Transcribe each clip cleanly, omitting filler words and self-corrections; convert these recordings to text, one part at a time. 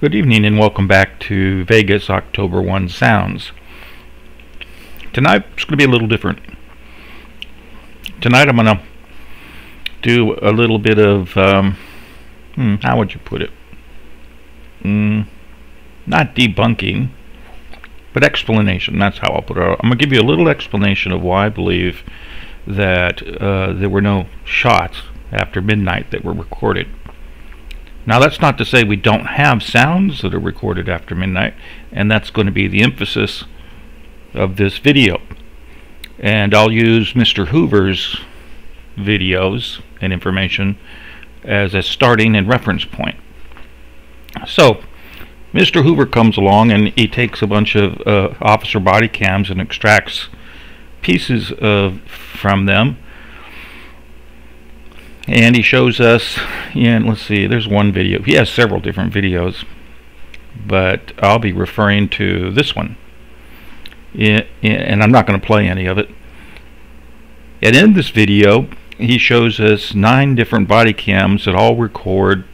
Good evening and welcome back to Vegas October 1 Sounds. Tonight it's going to be a little different. Tonight I'm going to do a little bit of, how would you put it? Not debunking, but explanation. That's how I'll put it. I'm going to give you a little explanation of why I believe that there were no shots after midnight that were recorded. Now that's not to say we don't have sounds that are recorded after midnight, and that's going to be the emphasis of this video. And I'll use Mr. Hoover's videos and information as a starting and reference point. So Mr. Hoover comes along and he takes a bunch of officer body cams and extracts pieces from them. And he shows us, and let's see, there's one video. He has several different videos, but I'll be referring to this one. And I'm not going to play any of it. And in this video, he shows us 9 different body cams that all record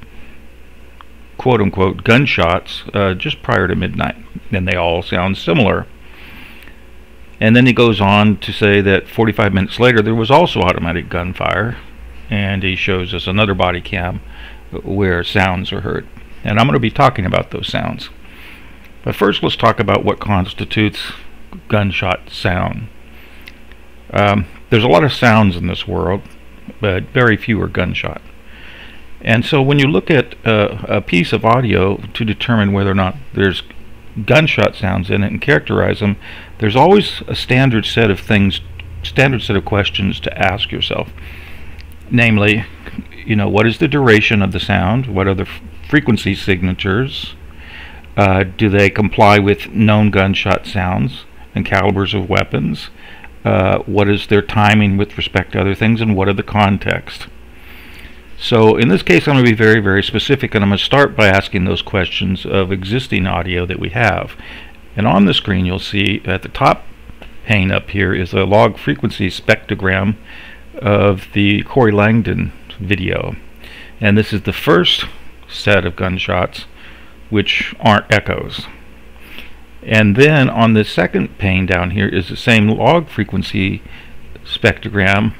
quote-unquote gunshots just prior to midnight. And they all sound similar. And then he goes on to say that 45 minutes later, there was also automatic gunfire. And he shows us another body cam where sounds are heard. And I'm going to be talking about those sounds. But first let's talk about what constitutes gunshot sound. There's a lot of sounds in this world, but very few are gunshot. And so when you look at a piece of audio to determine whether or not there's gunshot sounds in it and characterize them, there's always a standard set of questions to ask yourself. Namely, what is the duration of the sound? What are the frequency signatures? Do they comply with known gunshot sounds and calibers of weapons? What is their timing with respect to other things? And what are the context? So in this case, I'm going to be very, very specific, and I'm going to start by asking those questions of existing audio that we have. And on the screen, you'll see at the top pane up here is a log frequency spectrogram of the Corey Langdon video, and this is the first set of gunshots which aren't echoes. And then on the second pane down here is the same log frequency spectrogram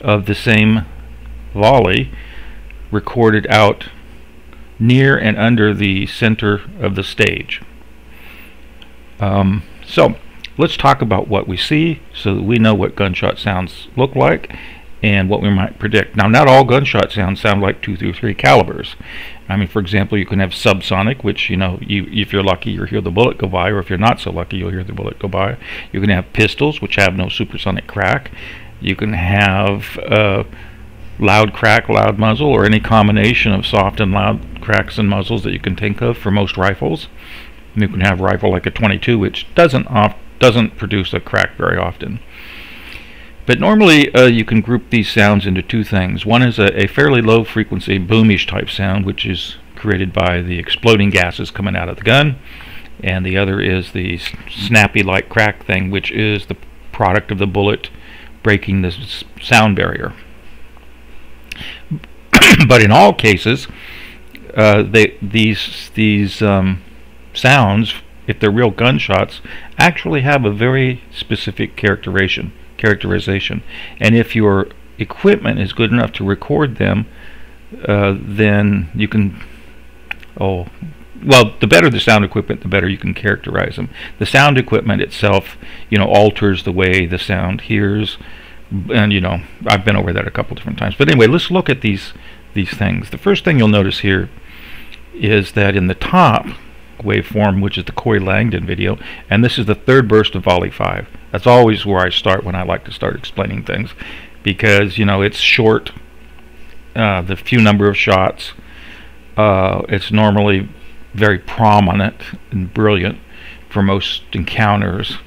of the same volley recorded out near and under the center of the stage. So let's talk about what we see so that we know what gunshot sounds look like and what we might predict. Now, not all gunshot sounds sound like 2 through 3 calibers. I mean, for example, you can have subsonic, which, if you're lucky, you'll hear the bullet go by, or if you're not so lucky, you'll hear the bullet go by. You can have pistols, which have no supersonic crack. You can have loud crack, loud muzzle, or any combination of soft and loud cracks and muzzles that you can think of for most rifles. You can have a rifle like a .22, which doesn't produce a crack very often. But normally you can group these sounds into 2 things. One is a fairly low frequency boomish type sound, which is created by the exploding gases coming out of the gun, and the other is the snappy like crack thing, which is the product of the bullet breaking the sound barrier. But in all cases, these sounds, if they're real gunshots, actually have a very specific characterization. And if your equipment is good enough to record them, then you can, the better the sound equipment, the better you can characterize them. The sound equipment itself, alters the way the sound hears, and I've been over that a couple different times. But anyway, let's look at these things. The first thing you'll notice here is that in the top waveform, which is the Corey Langdon video, and this is the 3rd burst of volley 5. That's always where I start when I like to start explaining things, because it's short, the few number of shots, it's normally very prominent and brilliant for most encounters.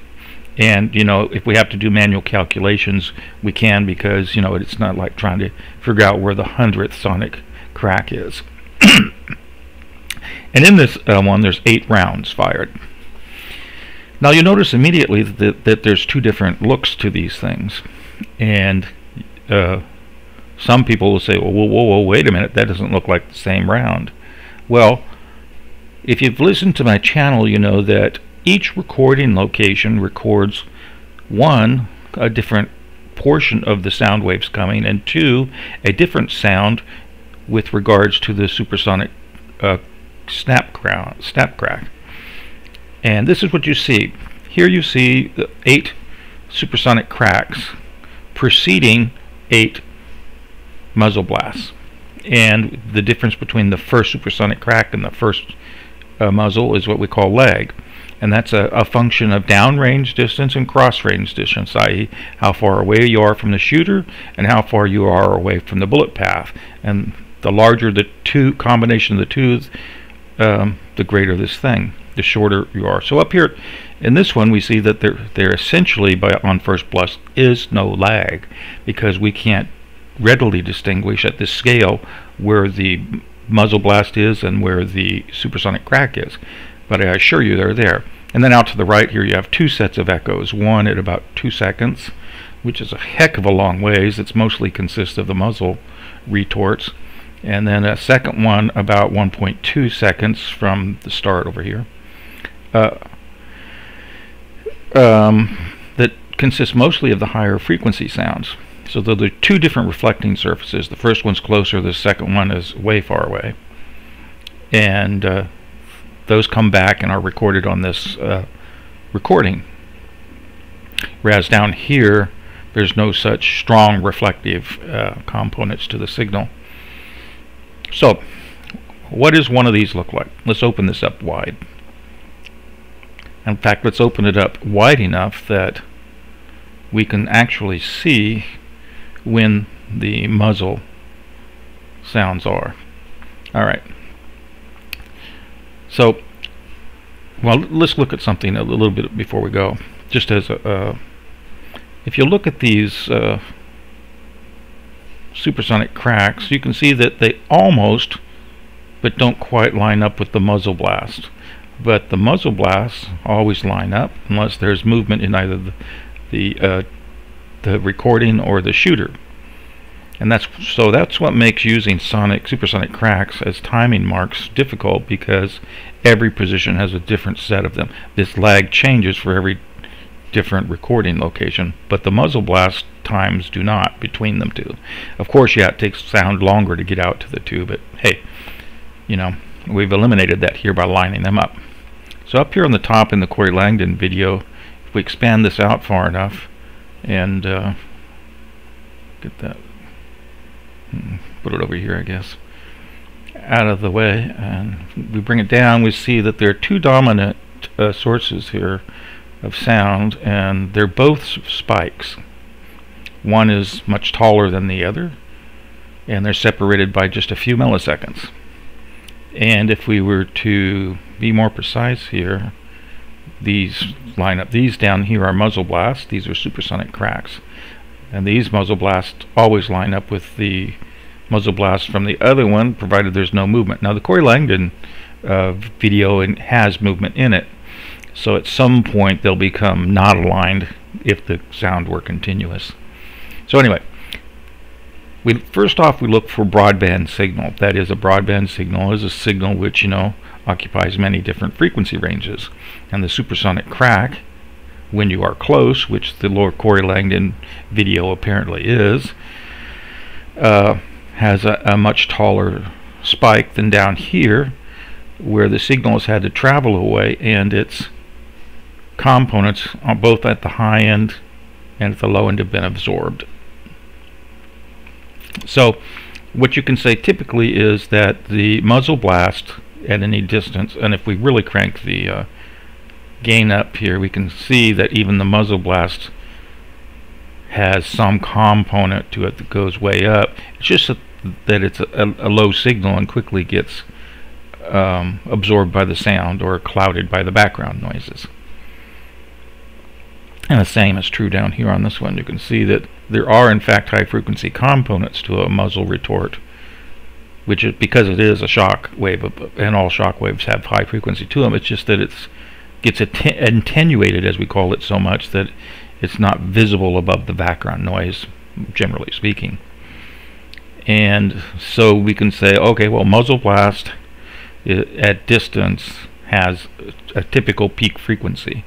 And if we have to do manual calculations, we can, because it's not like trying to figure out where the 100th sonic crack is. And in this one, there's 8 rounds fired. Now you notice immediately that there's 2 different looks to these things, and some people will say, well, whoa, wait a minute, that doesn't look like the same round. Well, If you've listened to my channel, you know that each recording location records, one, a different portion of the sound waves coming, and two, a different sound with regards to the supersonic snap crack. And this is what you see. Here you see the 8 supersonic cracks preceding 8 muzzle blasts. And the difference between the first supersonic crack and the first muzzle is what we call lag. And that's a function of downrange distance and cross-range distance, i.e. how far away you are from the shooter and how far you are away from the bullet path. And the larger the combination of the two, the greater this thing, the shorter you are. So up here in this one, we see that there essentially, on first blush, is no lag, because we can't readily distinguish at this scale where the muzzle blast is and where the supersonic crack is. But I assure you they're there. And then out to the right here you have 2 sets of echoes, one at about 2 seconds, which is a heck of a long ways. It's mostly consists of the muzzle retorts, and then a second one about 1.2 seconds from the start over here, that consists mostly of the higher frequency sounds. So there are 2 different reflecting surfaces. The first one's closer, the second one is way far away. And those come back and are recorded on this recording. Whereas down here, there's no such strong reflective components to the signal. So, what does one of these look like? Let's open this up wide. In fact, let's open it up wide enough that we can actually see when the muzzle sounds are. Alright. So, well, let's look at something a little bit before we go. Just as if you look at these supersonic cracks, you can see that they almost, but don't quite line up with the muzzle blast. But the muzzle blasts always line up unless there's movement in either the recording or the shooter. And that's what makes using supersonic cracks as timing marks difficult, because every position has a different set of them. This lag changes for every different recording location, but the muzzle blast times do not between them two. Of course, yeah, it takes sound longer to get out to the two, but hey, you know, we've eliminated that here by lining them up. So up here on the top in the Corey Langdon video, if we expand this out far enough and get that, put it over here, I guess, out of the way, and we bring it down, we see that there are 2 dominant sources here of sound, and they're both spikes. One is much taller than the other, and they're separated by just a few milliseconds. And if we were to be more precise here, these line up. These down here are muzzle blasts, these are supersonic cracks. And these muzzle blasts always line up with the muzzle blast from the other one, provided there's no movement. Now the Corey Langdon video has movement in it, so at some point they'll become not aligned if the sound were continuous. So anyway, first off we look for broadband signal. That is, a broadband signal is a signal which, you know, occupies many different frequency ranges. And the supersonic crack, when you are close, which the Lord Corey Langdon video apparently is, has a much taller spike than down here, where the signal has had to travel away and its components on both at the high end and at the low end have been absorbed. So what you can say typically is that the muzzle blast at any distance, and if we really crank the gain up here, we can see that even the muzzle blast has some component to it that goes way up. It's just that it's a low signal and quickly gets absorbed by the sound or clouded by the background noises. And the same is true down here on this one. You can see that there are in fact high frequency components to a muzzle retort, which is because it is a shock wave, and all shock waves have high frequency to them. It's just that it gets attenuated, as we call it, so much that it's not visible above the background noise, generally speaking. And so we can say, okay, well, muzzle blast at distance has a typical peak frequency,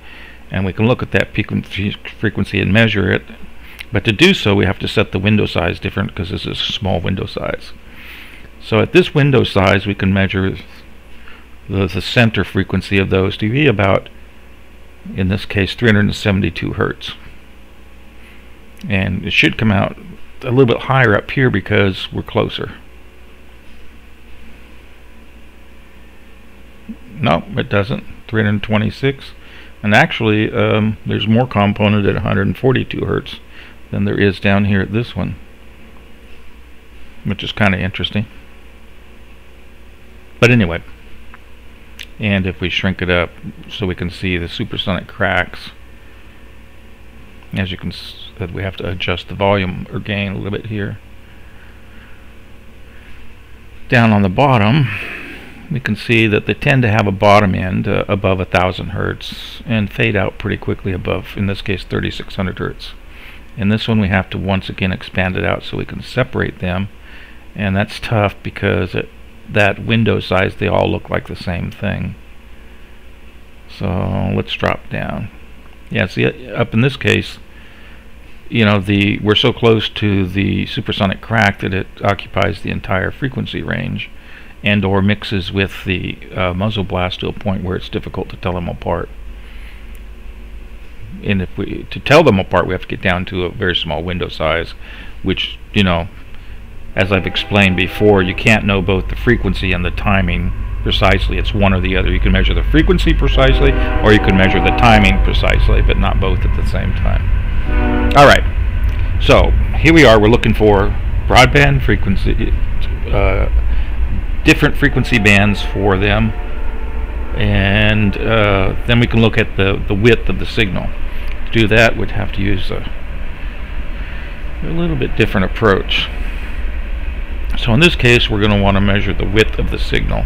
and we can look at that peak frequency and measure it. But to do so, we have to set the window size different because this is a small window size. So at this window size, we can measure the center frequency of those to be about, in this case, 372 Hertz. And it should come out a little bit higher up here because we're closer. No, it doesn't. 326. And actually, there's more component at 142 Hertz than there is down here at this one, which is kind of interesting. But anyway, and if we shrink it up so we can see the supersonic cracks, as you can see, we have to adjust the volume or gain a little bit here. Down on the bottom, we can see that they tend to have a bottom end above 1000 Hertz and fade out pretty quickly above, in this case, 3600 Hertz. In this one, we have to once again expand it out so we can separate them, and that's tough because at that window size they all look like the same thing. So let's drop down. Yeah, see, up in this case, you know, we're so close to the supersonic crack that it occupies the entire frequency range, and or mixes with the muzzle blast to a point where it's difficult to tell them apart. And if to tell them apart, we have to get down to a very small window size, which, you know, as I've explained before, you can't know both the frequency and the timing precisely. It's one or the other. You can measure the frequency precisely, or you can measure the timing precisely, but not both at the same time. Alright, so here we are. We're looking for broadband frequency, different frequency bands for them, and then we can look at the width of the signal. To do that, we'd have to use a little bit different approach. So in this case, we're going to want to measure the width of the signal,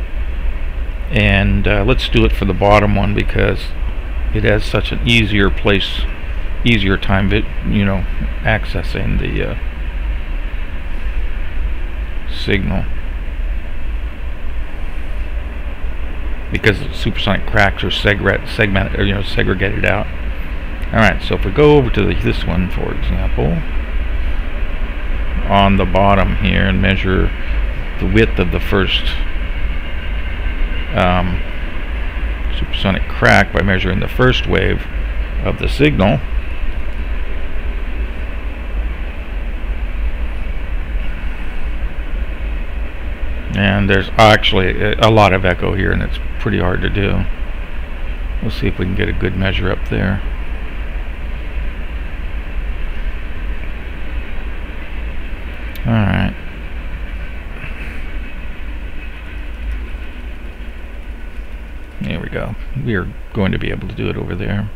and let's do it for the bottom one because it has such an easier time, you know, accessing the signal, because the supersonic cracks are segmented, or, you know, segregated out. All right, so if we go over to this one, for example, on the bottom here, and measure the width of the first supersonic crack by measuring the first wave of the signal, and there's actually a lot of echo here, and it's pretty hard to do. We'll see if we can get a good measure up there. Alright. There we go. We are going to be able to do it over there.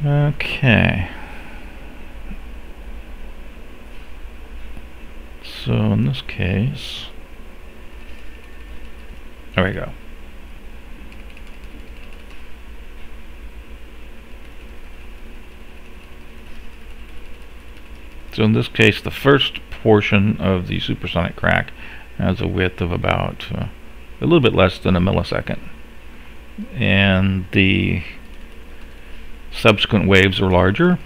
Okay. So in this case, there we go. So in this case, the first portion of the supersonic crack has a width of about a little bit less than a millisecond, and the subsequent waves are larger,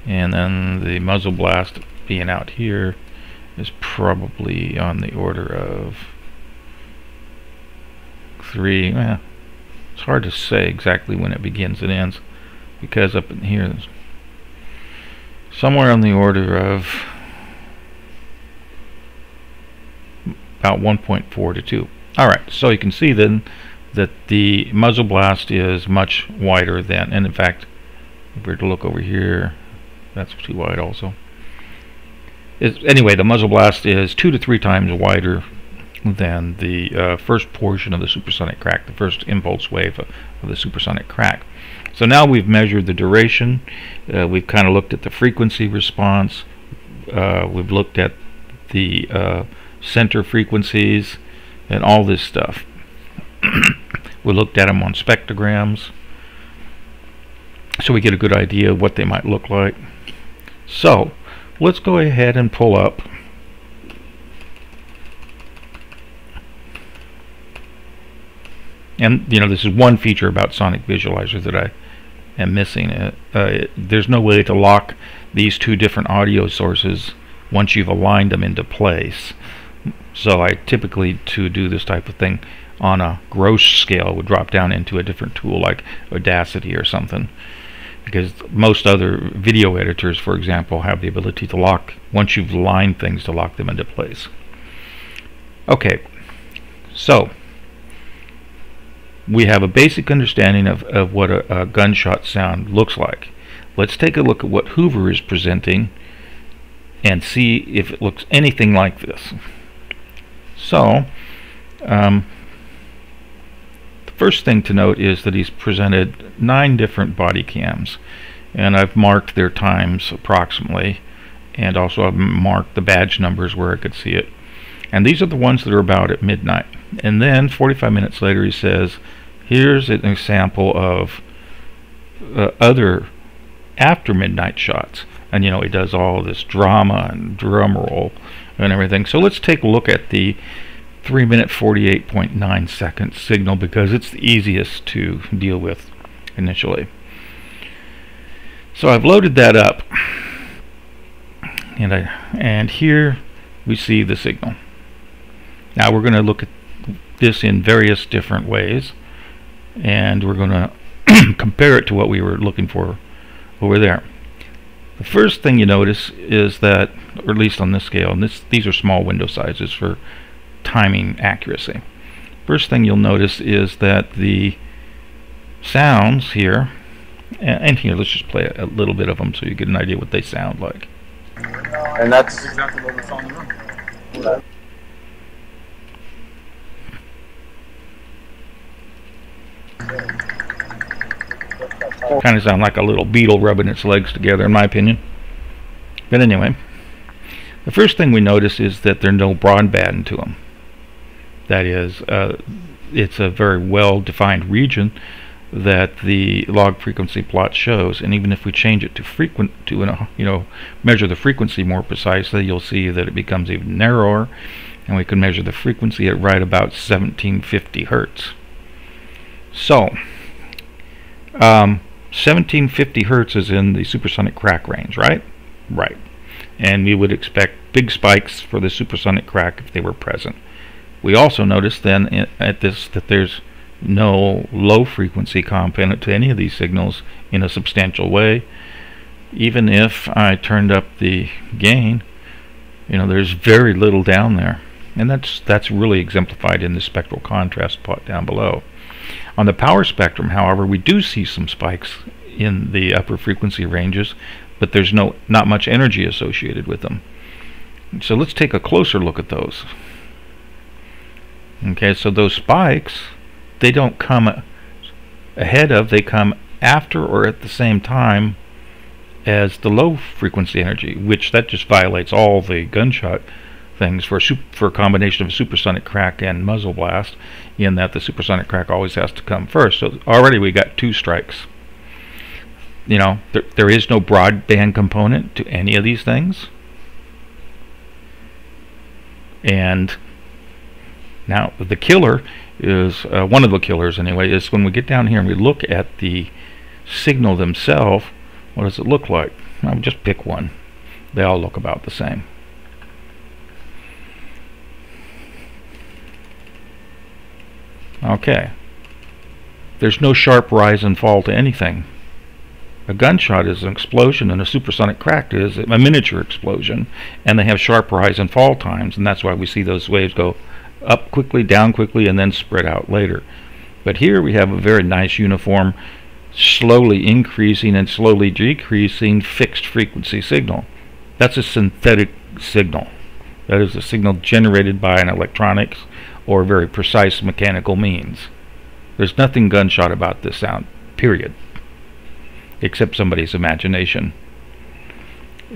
and then the muzzle blast being out here is probably on the order of 3. Well, it's hard to say exactly when it begins and ends, because up in here there's somewhere on the order of about 1.4 to 2. Alright, so you can see then that the muzzle blast is much wider than, and in fact, if we were to look over here, that's too wide also. Anyway, the muzzle blast is 2 to 3 times wider than the first portion of the supersonic crack, the first impulse wave of the supersonic crack. So now we've measured the duration, we've kind of looked at the frequency response, we've looked at the center frequencies and all this stuff. We looked at them on spectrograms, so we get a good idea of what they might look like. So let's go ahead and pull up And this is one feature about Sonic Visualizer that I am missing. There's no way to lock these two different audio sources once you've aligned them into place. So I typically, to do this type of thing on a gross scale, would drop down into a different tool like Audacity or something, because most other video editors, for example, have the ability to lock, once you've aligned things, to lock them into place. Okay, so we have a basic understanding of what a gunshot sound looks like. Let's take a look at what Hoover is presenting and see if it looks anything like this. So, the first thing to note is that he's presented 9 different body cams, and I've marked their times approximately, and also I've marked the badge numbers where I could see it. And these are the ones that are about at midnight. And then 45 minutes later he says, here's an example of other after midnight shots. And he does all this drama and drum roll and everything. So let's take a look at the 3-minute 48.9 second signal, because it's the easiest to deal with initially. So I've loaded that up, and here we see the signal. Now we're going to look at this in various different ways, and we're going to compare it to what we were looking for over there. The first thing you notice is that, or at least on this scale, and these are small window sizes for timing accuracy. First thing you'll notice is that the sounds here, and here, let's just play a little bit of them so you get an idea what they sound like. And that's exactly what we saw in the room. Yeah. Kind of sound like a little beetle rubbing its legs together, in my opinion. But anyway, the first thing we notice is that there's no broadband to them. That is, it's a very well-defined region that the log frequency plot shows, and even if we change it to measure the frequency more precisely, you'll see that it becomes even narrower, and we can measure the frequency at right about 1750 hertz. So 1750 hertz is in the supersonic crack range, right? Right. And we would expect big spikes for the supersonic crack if they were present. We also notice then at this that there's no low frequency component to any of these signals in a substantial way. Even if I turned up the gain, there's very little down there, and that's really exemplified in the spectral contrast plot down below. On the power spectrum, however, we do see some spikes in the upper frequency ranges, but there's not much energy associated with them. So let's take a closer look at those. Okay, so those spikes, they don't come ahead of, they come after or at the same time as the low frequency energy, which that just violates all the gunshot things for a combination of supersonic crack and muzzle blast, in that the supersonic crack always has to come first. So already we got 2 strikes. There is no broadband component to any of these things. And now the killer is, one of the killers anyway, is when we get down here and we look at the signal themselves, what does it look like? I'll just pick one. They all look about the same. Okay. There's no sharp rise and fall to anything. A gunshot is an explosion, and a supersonic crack is a miniature explosion, and they have sharp rise and fall times, and that's why we see those waves go up quickly, down quickly, and then spread out later. But here we have a very nice uniform, slowly increasing and slowly decreasing fixed frequency signal. That's a synthetic signal. That is a signal generated by an electronics or very precise mechanical means. There's nothing gunshot about this sound, period, except somebody's imagination.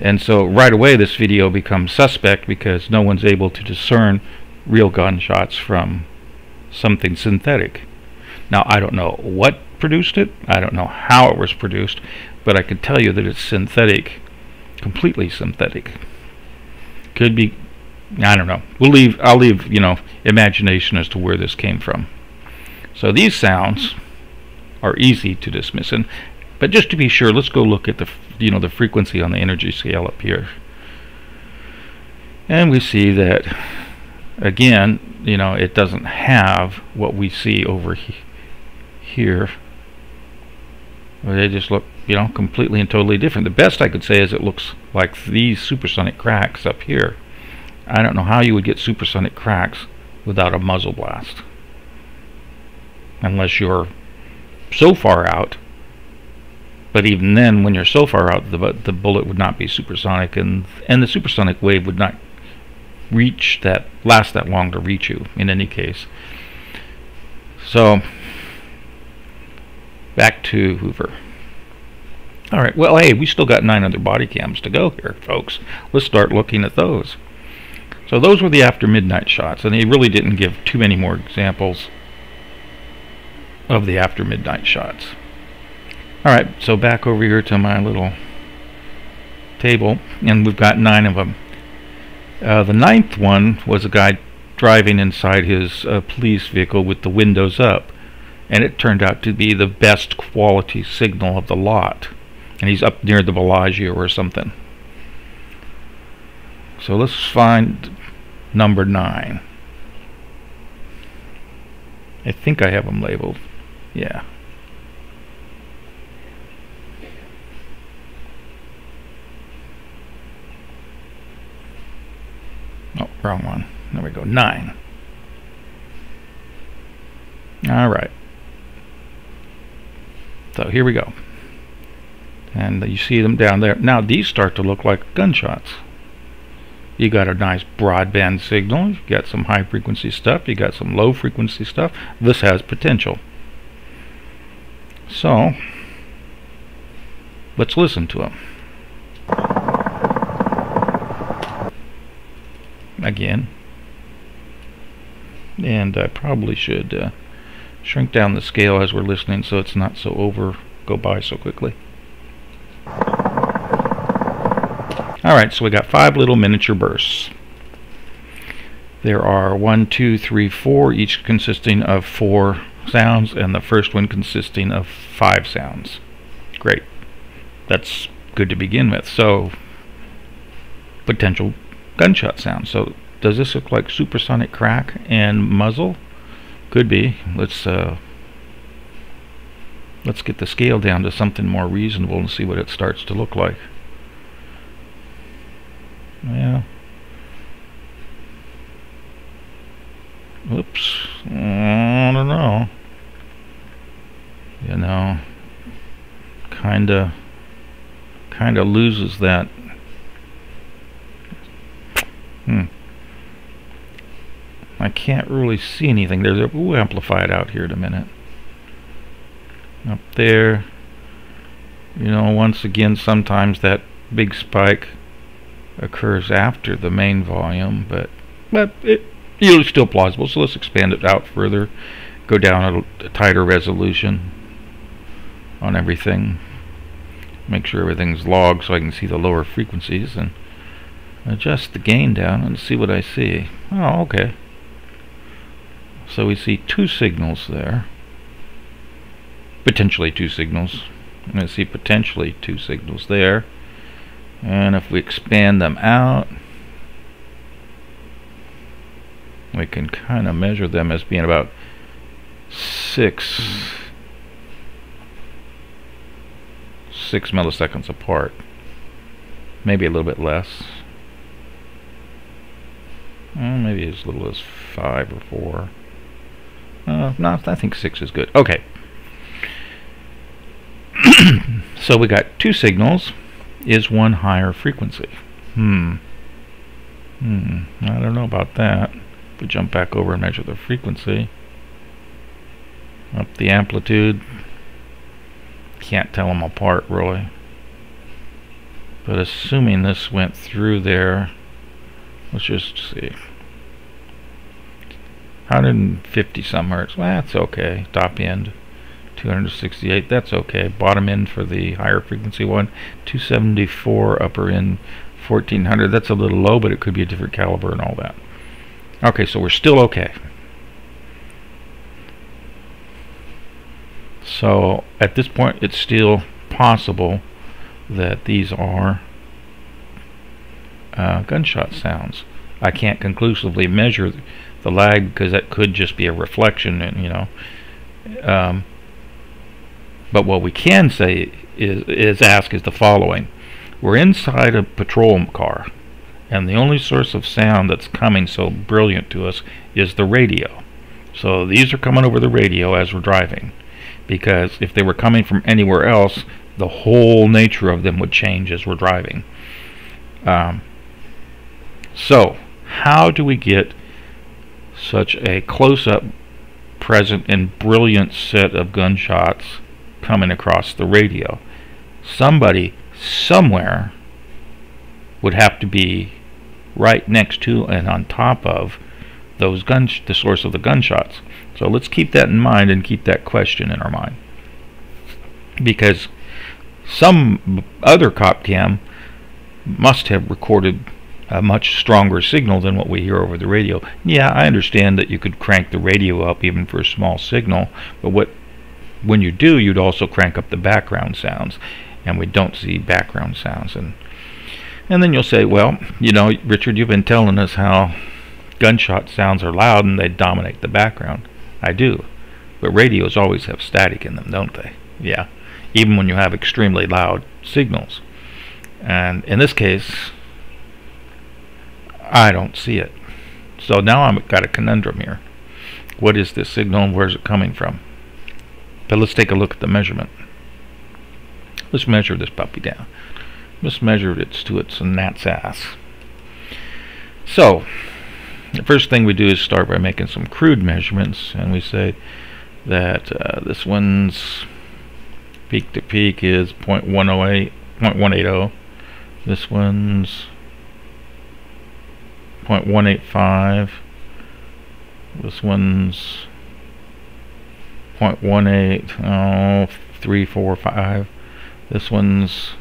And so right away this video becomes suspect, because no one's able to discern real gunshots from something synthetic. Now, I don't know what produced it, I don't know how it was produced, but I can tell you that it's synthetic, completely synthetic. Could be, I don't know. I'll leave imagination as to where this came from. So these sounds are easy to dismiss. But just to be sure, let's go look at the frequency on the energy scale up here. And we see that, again, it doesn't have what we see over here. They just look, completely and totally different. The best I could say is it looks like these supersonic cracks up here. I don't know how you would get supersonic cracks without a muzzle blast, unless you're so far out. But even then, when you're so far out, the bullet would not be supersonic, and the supersonic wave would not last that long to reach you in any case. So back to Hoover. Alright, well, hey, we still got 9 other body cams to go here, folks. Let's start looking at those. So those were the after midnight shots, and they really didn't give too many more examples of the after midnight shots. Alright, so back over here to my little table, and we've got 9 of them. The 9th one was a guy driving inside his police vehicle with the windows up, and it turned out to be the best quality signal of the lot, and he's up near the Bellagio or something. So let's find number 9. I think I have them labeled. Yeah. Oh, wrong one. There we go. 9. Alright. So here we go. And you see them down there. Now these start to look like gunshots. You got a nice broadband signal. You got some high frequency stuff. You got some low frequency stuff. This has potential. So let's listen to them. Again. And I probably should shrink down the scale as we're listening so it's not so go by so quickly. Alright, so we got 5 little miniature bursts. There are 1, 2, 3, 4, each consisting of 4 sounds, and the first one consisting of 5 sounds. Great. That's good to begin with. So, potential gunshot sound. So, does this look like supersonic crack and muzzle? Could be. Let's get the scale down to something more reasonable and see what it starts to look like. Yeah. Oops. I don't know. Kinda loses that. I can't really see anything. We'll amplify it out here in a minute. Up there. Once again, sometimes that big spike occurs after the main volume, but it's still plausible. So let's expand it out further, go down a tighter resolution on everything, make sure everything's logged so I can see the lower frequencies, and adjust the gain down and see what I see. Oh, okay. So we see 2 signals there, potentially 2 signals. I'm going to see potentially 2 signals there. And if we expand them out, we can kind of measure them as being about 6 milliseconds apart. Maybe a little bit less. Maybe as little as 5 or 4. No, I think 6 is good. Okay. So we got 2 signals. Is one higher frequency? I don't know about that. If we jump back over and measure the frequency, up the amplitude, can't tell them apart really. But assuming this went through there, let's just see. 150 some hertz. Well, that's okay. Top end. 268, that's okay. Bottom end for the higher frequency one, 274. Upper end, 1400. That's a little low, but it could be a different caliber and all that. Okay, so we're still okay. So at this point, it's still possible that these are gunshot sounds. I can't conclusively measure the lag because that could just be a reflection, and but what we can say is the following: we're inside a patrol car, and the only source of sound that's coming so brilliant to us is the radio. So these are coming over the radio as we're driving, because if they were coming from anywhere else, the whole nature of them would change as we're driving. So how do we get such a close-up, present, and brilliant set of gunshots coming across the radio? Somebody somewhere would have to be right next to and on top of those the source of the gunshots. So let's keep that in mind and keep that question in our mind, because some other cop cam must have recorded a much stronger signal than what we hear over the radio. Yeah, I understand that you could crank the radio up even for a small signal, but when you do, you'd also crank up the background sounds, and we don't see background sounds. And then you'll say, well, Richard, you've been telling us how gunshot sounds are loud and they dominate the background. I do, but radios always have static in them, don't they? Yeah, even when you have extremely loud signals. And in this case, I don't see it. So now I've got a conundrum here. What is this signal and where's it coming from? But let's take a look at the measurement. Let's measure this puppy down. Let's measure it to its gnat's ass. So the first thing we do is start by making some crude measurements, and we say that this one's peak to peak is 0.180. This one's 0.185. This one's 0.18345. This one's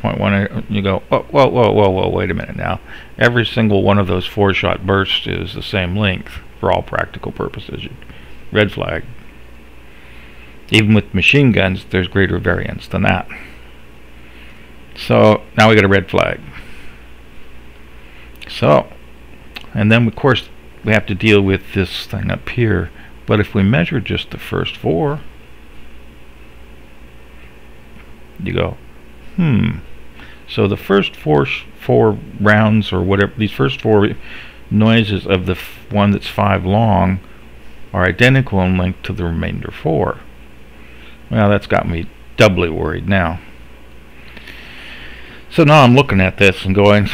0.18. You go, oh, whoa, wait a minute now. Every single one of those 4-shot bursts is the same length for all practical purposes. Red flag. Even with machine guns, there's greater variance than that. So now we got a red flag. So, and then of course we have to deal with this thing up here. But if we measure just the first 4, you go, so the first four rounds, or whatever, these first 4 noises of the one that's 5 long are identical in length to the remainder 4. Well, that's got me doubly worried now. So now I'm looking at this and going,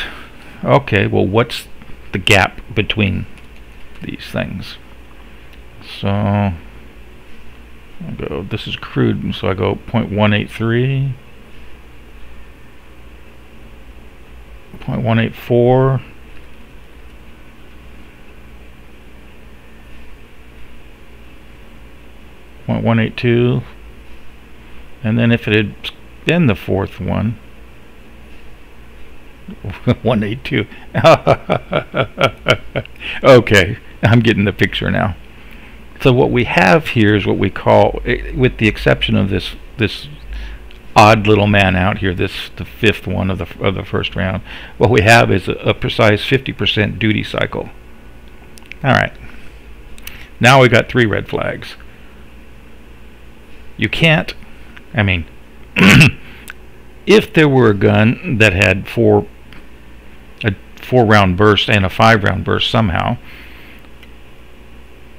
okay, well, what's the gap between these things? So I'll go, this is crude, so I go 0.183, 0.184, 0.182, and then if it had been the 4th one, 182. Okay, I'm getting the picture now. So what we have here is what we call, with the exception of this odd little man out here, the 5th one of the first round, what we have is a precise 50% duty cycle. All right. Now we got 3 red flags. You can't, I mean, if there were a gun that had a 4-round burst and a 5-round burst somehow,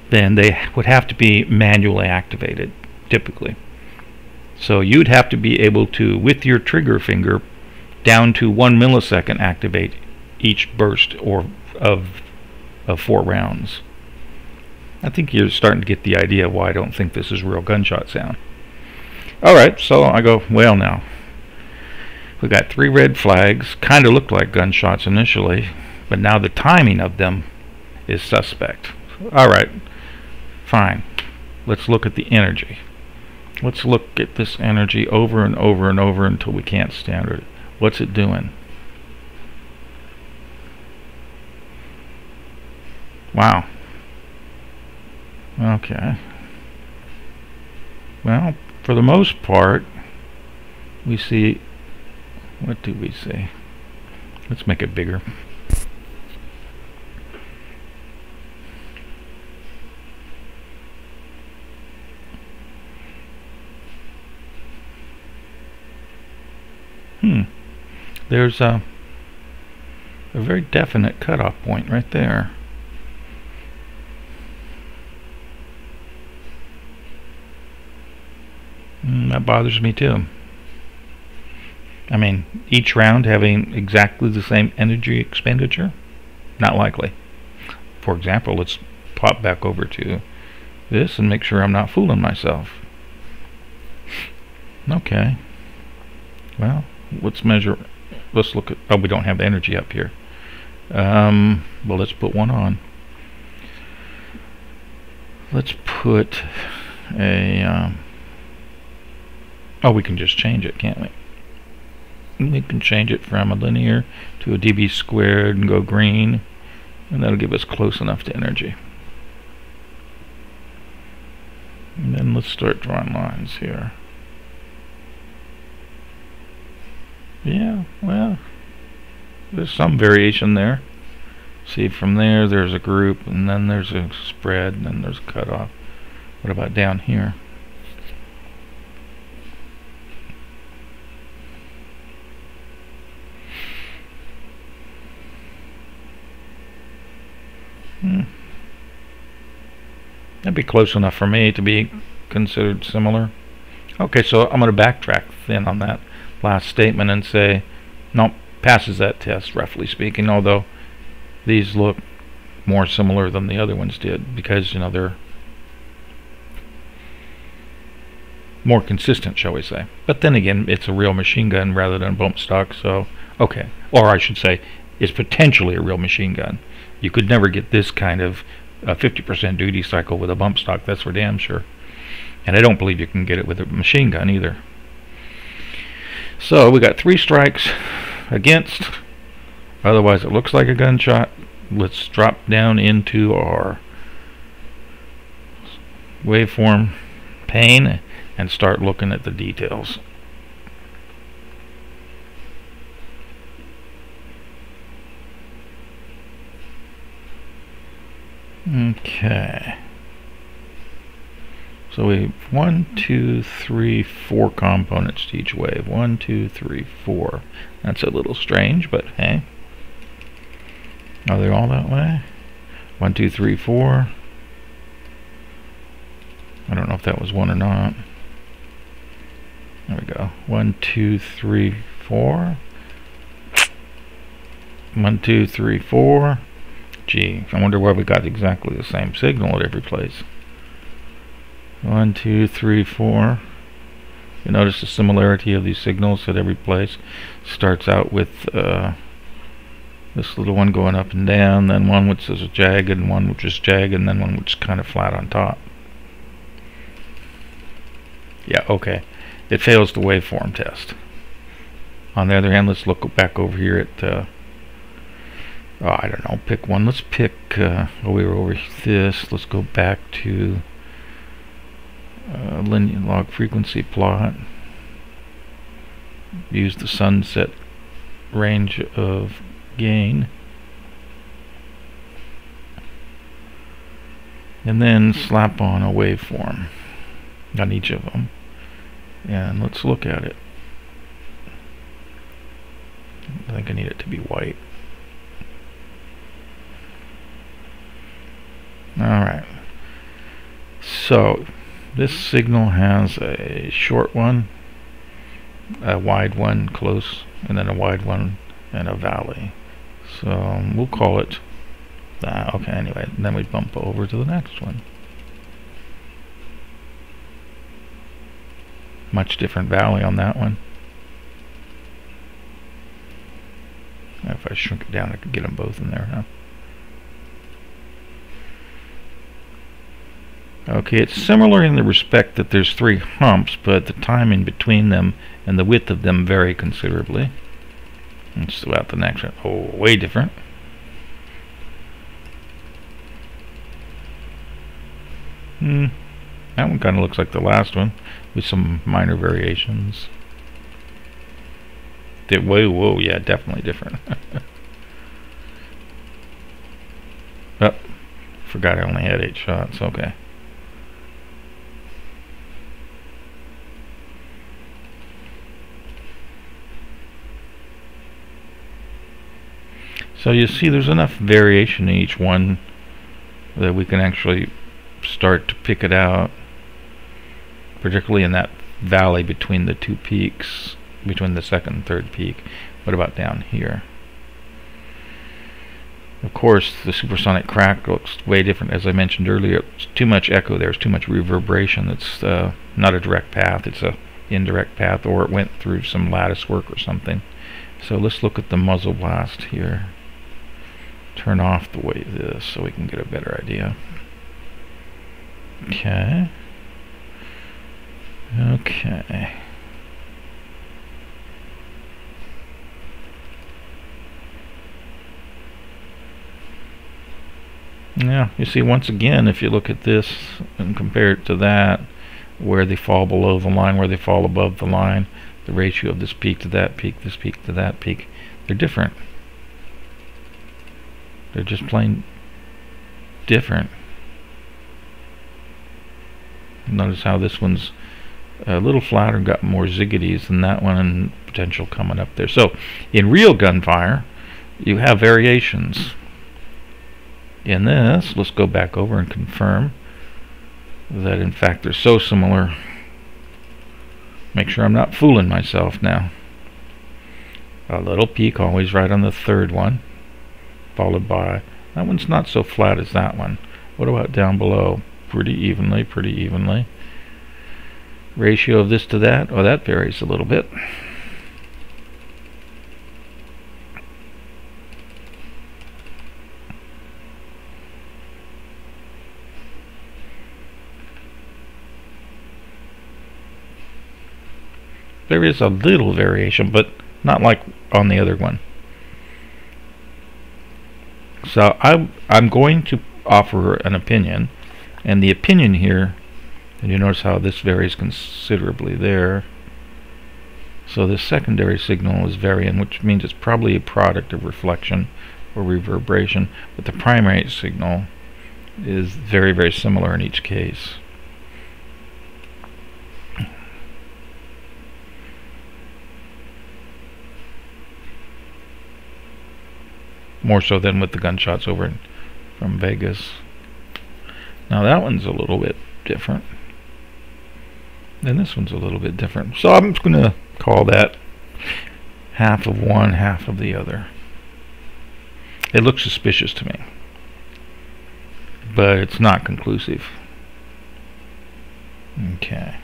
then they would have to be manually activated, typically. So you'd have to be able to, with your trigger finger, down to 1 millisecond, activate each burst of 4 rounds. I think you're starting to get the idea of why I don't think this is real gunshot sound. Alright, so I go, well, now we got 3 red flags, kind of looked like gunshots initially, but now the timing of them is suspect. Alright, fine. Let's look at the energy. Let's look at this energy over and over and over until we can't stand it. What's it doing? Wow. Okay. Well, for the most part, we see, what do we see? Let's make it bigger. There's a very definite cutoff point right there. That bothers me too. I mean, each round having exactly the same energy expenditure? Not likely. For example, let's pop back over to this and make sure I'm not fooling myself. Okay. Well, let's measure. Let's look at. Oh, we don't have energy up here. Well, let's put one on. Let's put a. Oh, we can just change it, can't we? We can change it from a linear to a dB squared and go green, and that'll give us close enough to energy. And then let's start drawing lines here. Yeah, well, there's some variation there. See, from there, there's a group, and then there's a spread, and then there's a cutoff. What about down here? That'd be close enough for me to be considered similar. Okay, so I'm going to backtrack then on that last statement and say, nope, passes that test, roughly speaking, although these look more similar than the other ones did because, you know, they're more consistent, shall we say. But then again, it's a real machine gun rather than a bump stock, so okay. Or I should say, it's potentially a real machine gun. You could never get this kind of 50% duty cycle with a bump stock, that's for damn sure. And I don't believe you can get it with a machine gun either. So we got 3 strikes against, otherwise it looks like a gunshot. Let's drop down into our waveform pane and start looking at the details. Okay. So we have 1, 2, 3, 4 components to each wave. 1, 2, 3, 4. That's a little strange, but hey. Are they all that way? 1, 2, 3, 4. I don't know if that was 1 or not. There we go. 1, 2, 3, 4. 1, 2, 3, 4. Gee, I wonder why we got exactly the same signal at every place. 1, 2, 3, 4. You notice the similarity of these signals at every place. Starts out with this little one going up and down, then one which is jagged, and one which is jagged, and then one which is kind of flat on top. Yeah, okay. It fails the waveform test. On the other hand, let's look back over here at I don't know, pick one. Let's pick, we were over this. Let's go back to linear log frequency plot. Use the sunset range of gain. And then slap on a waveform on each of them. And let's look at it. I think I need it to be white. Alright, so this signal has a short one, a wide one close, and then a wide one and a valley. So we'll call it that. Okay, anyway, then we bump over to the next one. Much different valley on that one. If I shrink it down, I could get them both in there, huh? Okay, it's similar in the respect that there's 3 humps, but the time in between them and the width of them vary considerably. Let's do out the next one. Oh, way different. That one kind of looks like the last one, with some minor variations. Whoa, yeah, definitely different. Oh, forgot I only had 8 shots. Okay. So you see there's enough variation in each one that we can actually start to pick it out, particularly in that valley between the 2 peaks, between the second and third peak. What about down here? Of course, the supersonic crack looks way different. As I mentioned earlier, it's too much echo. There's too much reverberation. It's not a direct path. It's a indirect path, or it went through some lattice work or something. So let's look at the muzzle blast here. Turn off the way this so we can get a better idea. Okay. Okay. Yeah, you see, once again, if you look at this and compare it to that, where they fall below the line, where they fall above the line, the ratio of this peak to that peak, this peak to that peak, they're different. They're just plain different. Notice how this one's a little flatter and got more ziggities than that one, and potential coming up there. So in real gunfire, you have variations. In this, let's go back over and confirm that in fact they're so similar. Make sure I'm not fooling myself now. A little peak always right on the third one, followed by, that one's not so flat as that one. What about down below? Pretty evenly. Ratio of this to that, oh, that varies a little bit. There is a little variation, but not like on the other one. So I'm going to offer an opinion, and the opinion here, and you notice how this varies considerably there. So this secondary signal is varying, which means it's probably a product of reflection or reverberation, but the primary signal is very, very similar in each case. More so than with the gunshots over from Vegas. Now that one's a little bit different. And this one's a little bit different. So I'm just going to call that half of one, half of the other. It looks suspicious to me, but it's not conclusive. Okay.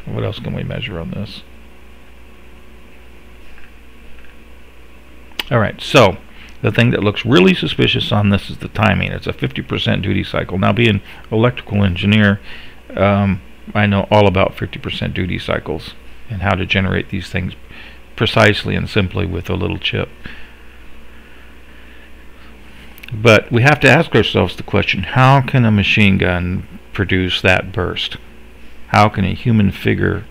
What else can we measure on this? Alright, so the thing that looks really suspicious on this is the timing. It's a 50% duty cycle. Now, being an electrical engineer, I know all about 50% duty cycles and how to generate these things precisely and simply with a little chip. But we have to ask ourselves the question, how can a machine gun produce that burst? How can a human finger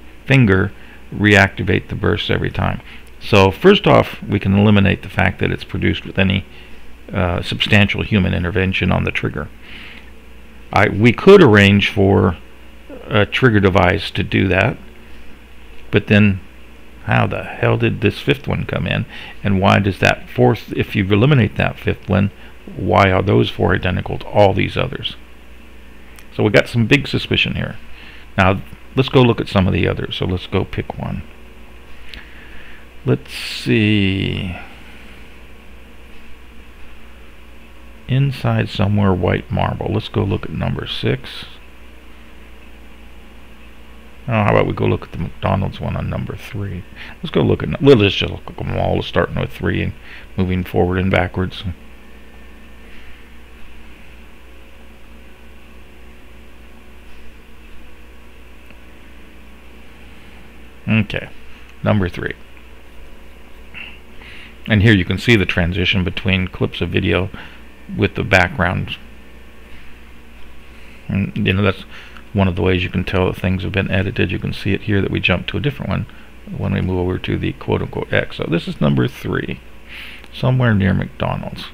reactivate the burst every time? So first off, we can eliminate the fact that it's produced with any substantial human intervention on the trigger. We could arrange for a trigger device to do that, but then how the hell did this fifth one come in? And why does that fourth, if you eliminate that fifth one, why are those four identical to all these others? So we got some big suspicion here. Now let's go look at some of the others. So let's go pick one. Let's see. Inside somewhere, white marble. Let's go look at number 6. Oh, how about we go look at the McDonald's one on number 3? Let's go look at. Let's just look at them all, starting with 3 and moving forward and backwards. Okay, number 3. And here you can see the transition between clips of video with the background. And, you know, that's one of the ways you can tell that things have been edited. You can see it here that we jump to a different one when we move over to the quote-unquote X. So this is number 3, somewhere near McDonald's.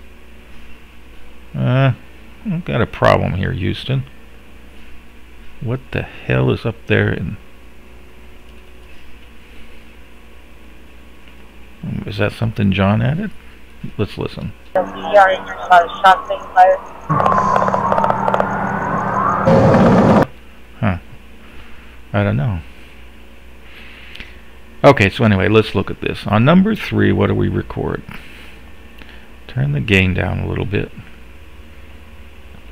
I've got a problem here, Houston. What the hell is up there? And is that something John added? Let's listen. Huh. I don't know. Okay, so anyway, let's look at this. On number 3, what do we record? Turn the gain down a little bit.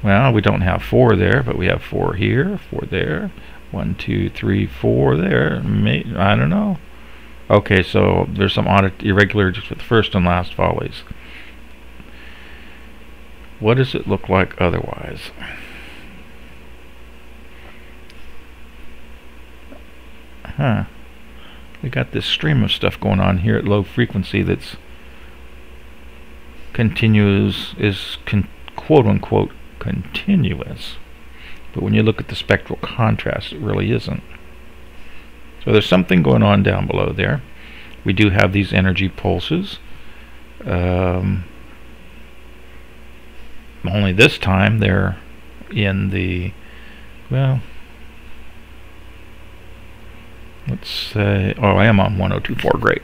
Well, we don't have 4 there, but we have 4 here, 4 there, 1, 2, 3, 4 there. I don't know. Okay, so there's some odd irregularities with the first and last volleys. What does it look like otherwise? Huh. We got this stream of stuff going on here at low frequency that's continuous, quote-unquote continuous. But when you look at the spectral contrast, it really isn't. So there's something going on down below there. We do have these energy pulses. Only this time they're in the, well, let's say, oh, I am on 1024, great.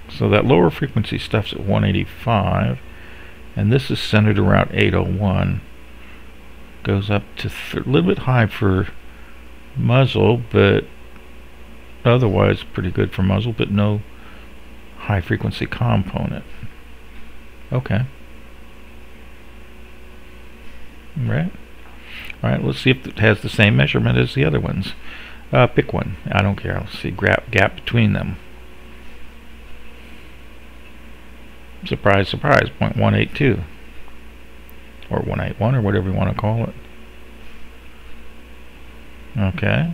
So that lower frequency stuff's at 185, and this is centered around 801. Goes up to a little bit high for muzzle, but otherwise pretty good for muzzle, but no high frequency component. Okay. Right. Alright, let's see if it has the same measurement as the other ones. Pick one. I don't care. Let's see, gap between them. Surprise, surprise, 0.182. Or 181, or whatever you want to call it. Okay.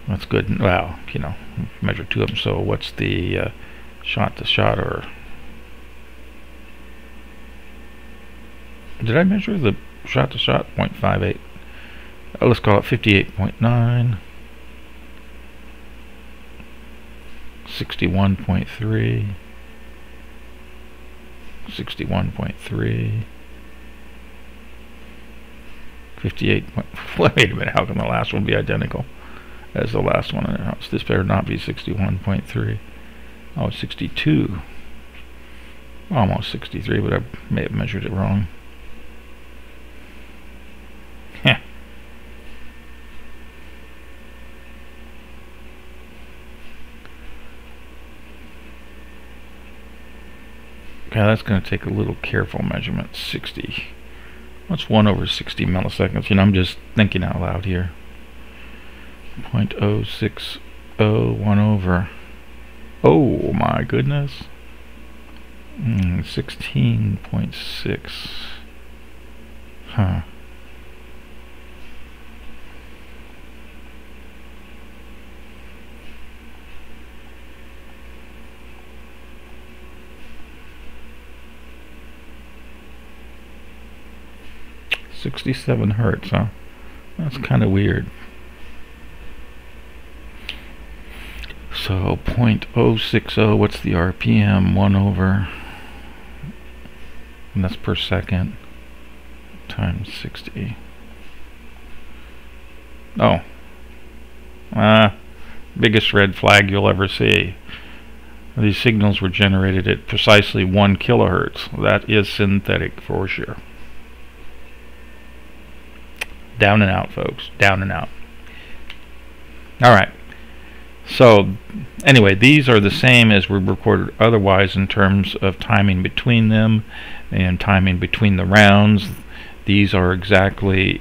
That's good. Well, you know, measure 2 of them, so what's the shot to shot, or... Did I measure the shot to shot? 0.58. Let's call it 58.9. 61.3. 61.3. 58. Wait a minute, how can the last one be identical as the last one in the house? This better not be 61.3. Oh, 62. Almost 63, but I may have measured it wrong. Okay, that's going to take a little careful measurement. 60. What's 1 over 60 milliseconds? You know, I'm just thinking out loud here. 0.060, 1 over. Oh my goodness. 16.6. Huh. $67 huh? That's kind of weird. So 0.060, what's the RPM? 1 over, and that's per second, times 60. Oh. Biggest red flag you'll ever see. These signals were generated at precisely 1 kilohertz. That is synthetic for sure. Down and out, folks. Down and out. Alright. So, anyway, these are the same as we recorded otherwise in terms of timing between them and timing between the rounds. These are exactly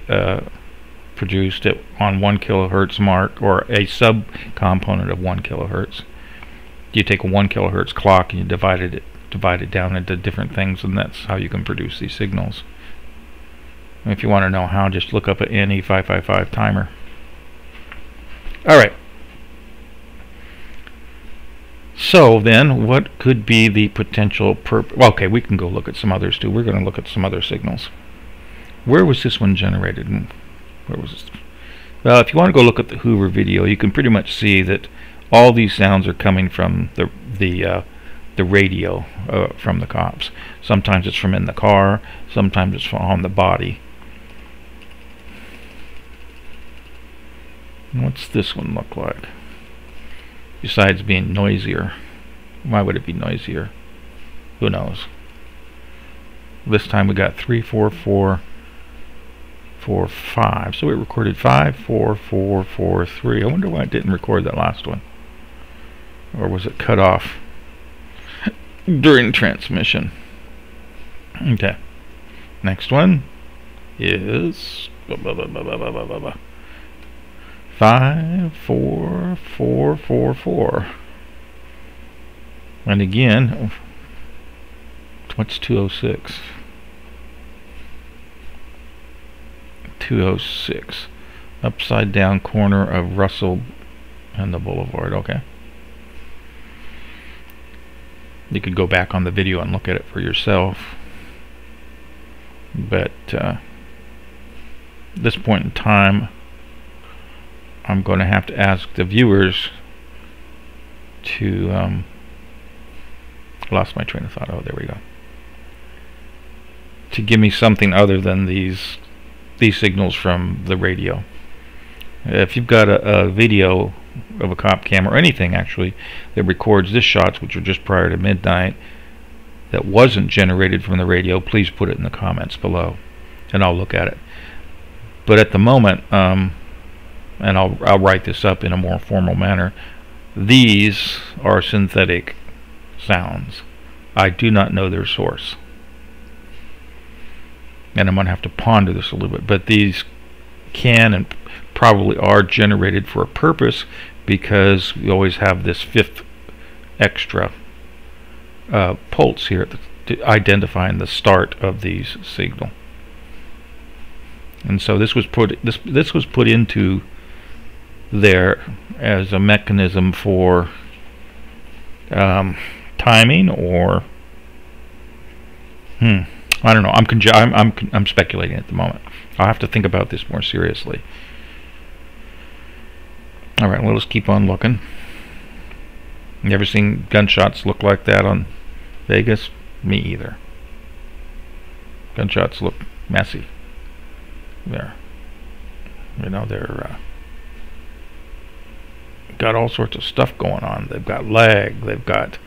produced on 1 kilohertz mark, or a sub-component of 1 kilohertz. You take a 1 kilohertz clock and you divide it down into different things, and that's how you can produce these signals. If you want to know how, just look up an NE555 timer. Alright. So then, what could be the potential well, okay, we can go look at some others too. We're going to look at some other signals. Where was this one generated? And where was this? Well, if you want to go look at the Hoover video, you can pretty much see that all these sounds are coming from the radio from the cops. Sometimes it's from in the car, sometimes it's from on the body. What's this one look like? Besides being noisier. Why would it be noisier? Who knows? This time we got 3, 4, 4, 4, 5. So it recorded 5, 4, 4, 4, 3. I wonder why it didn't record that last one. Or was it cut off during transmission? Okay. Next one is 5, 4, 4, 4, 4. And again, what's 206? 206. Upside down corner of Russell and the Boulevard. Okay. You could go back on the video and look at it for yourself. But at this point in time, I'm going to have to ask the viewers to lost my train of thought. Oh, there we go. To give me something other than these signals from the radio. If you've got a video of a cop cam or anything actually that records this shots, which are just prior to midnight, that wasn't generated from the radio, please put it in the comments below and I'll look at it. But at the moment, and I'll write this up in a more formal manner, these are synthetic sounds. I do not know their source, and I'm going to have to ponder this a little bit, but these can and probably are generated for a purpose, because we always have this fifth extra pulse here identifying the start of these signal. And so this was put into there as a mechanism for timing, or I don't know. I'm speculating at the moment. I'll have to think about this more seriously. All right, well, let's keep on looking. You ever seen gunshots look like that on Vegas? Me either. Gunshots look messy. There, you know, they're got all sorts of stuff going on. They've got lag, they've got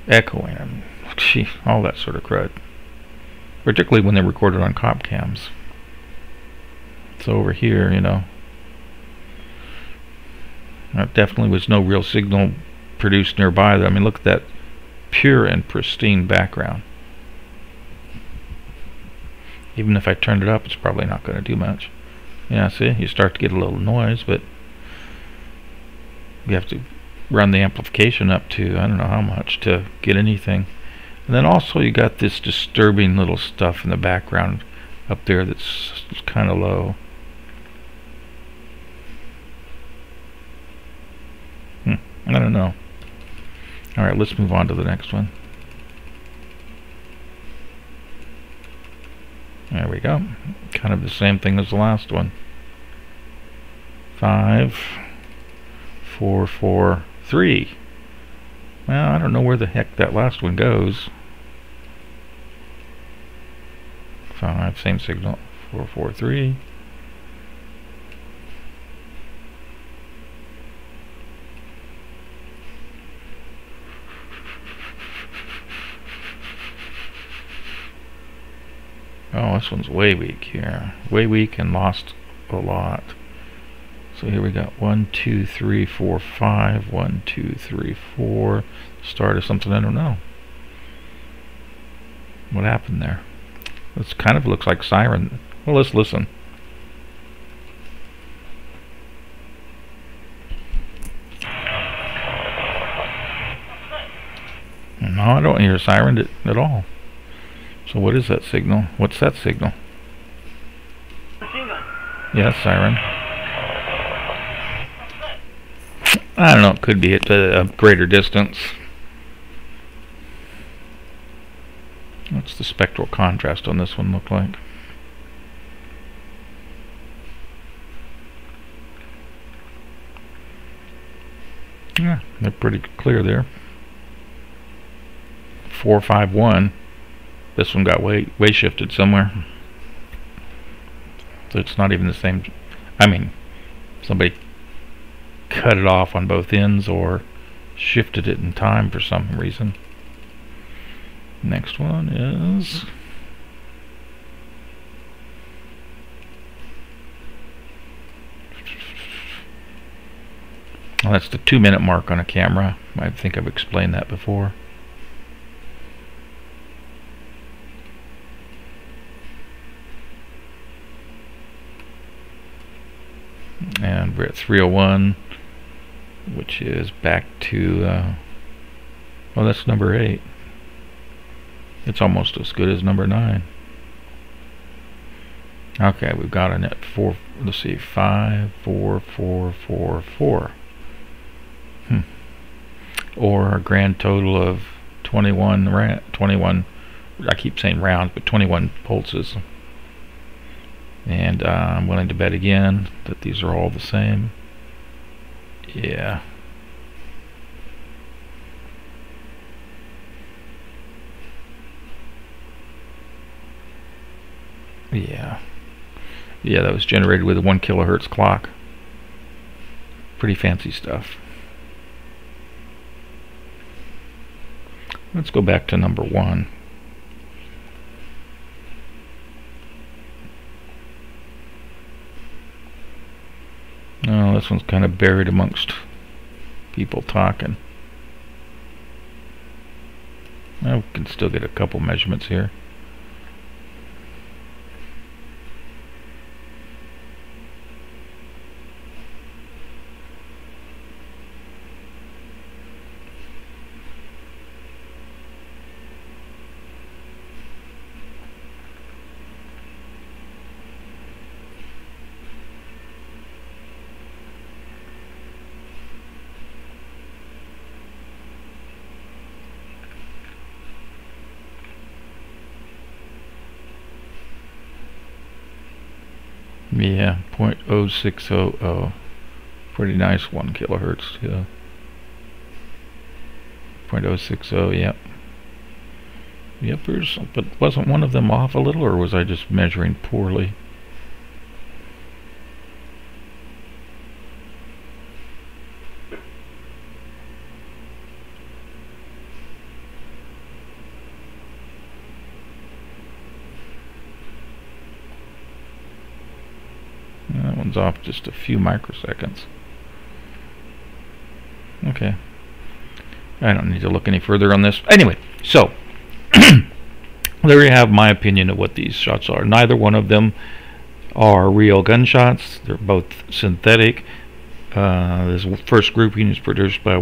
echoing, and all that sort of crud. Particularly when they're recorded on cop cams. So over here, you know, that definitely was no real signal produced nearby. I mean, look at that pure and pristine background. Even if I turned it up, it's probably not going to do much. Yeah, see, you start to get a little noise, but you have to run the amplification up to I don't know how much to get anything. And then also you got this disturbing little stuff in the background up there that's kind of low. I don't know. Alright, let's move on to the next one. There we go. Kind of the same thing as the last one. 5, 4, 4, 3. Well, I don't know where the heck that last one goes. 5, same signal. 4, 4, 3. Oh, this one's way weak here. Way weak and lost a lot. So here we got 1, 2, 3, 4, 5. 1, 2, 3, 4. Start of something I don't know. What happened there? This kind of looks like siren. Well, let's listen. No, I don't hear a siren at all. So what is that signal? What's that signal? Yes, siren. I don't know, it could be at a greater distance. What's the spectral contrast on this one look like? Yeah, they're pretty clear there. 451. This one got way shifted somewhere. So it's not even the same. I mean, somebody cut it off on both ends or shifted it in time for some reason. Next one is well, that's the 2-minute mark on a camera. I think I've explained that before. And we're at 301, which is back to well, that's number 8. It's almost as good as number 9. Okay, we've got a net 4. Let's see, 5, 4, 4, 4, 4. Or a grand total of 21. 21. I keep saying rounds, but 21 pulses. And I'm willing to bet again that these are all the same. Yeah. Yeah, that was generated with a 1 kilohertz clock. Pretty fancy stuff. Let's go back to number 1. Oh, this one's kind of buried amongst people talking. Well, we can still get a couple measurements here. Yeah, 0.0600. Pretty nice 1 kilohertz. Yeah. 0.060. Yep. Yep. But wasn't one of them off a little, or was I just measuring poorly? That one's off just a few microseconds. Okay. I don't need to look any further on this. Anyway, so there you have my opinion of what these shots are. Neither one of them are real gunshots. They're both synthetic. This first grouping is produced by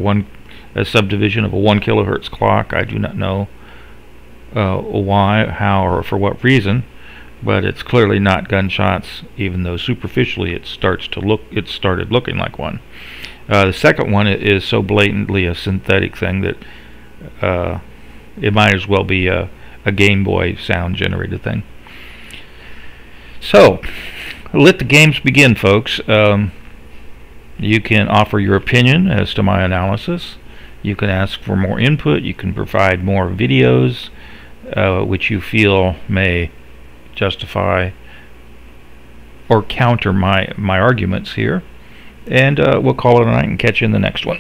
a subdivision of a 1 kilohertz clock. I do not know why, how, or for what reason, but it's clearly not gunshots, even though superficially it started looking like one. The second one is so blatantly a synthetic thing that it might as well be a Game Boy sound generated thing. So, let the games begin, folks. You can offer your opinion as to my analysis. You can ask for more input. You can provide more videos which you feel may justify or counter my arguments here, and we'll call it a night and catch you in the next one.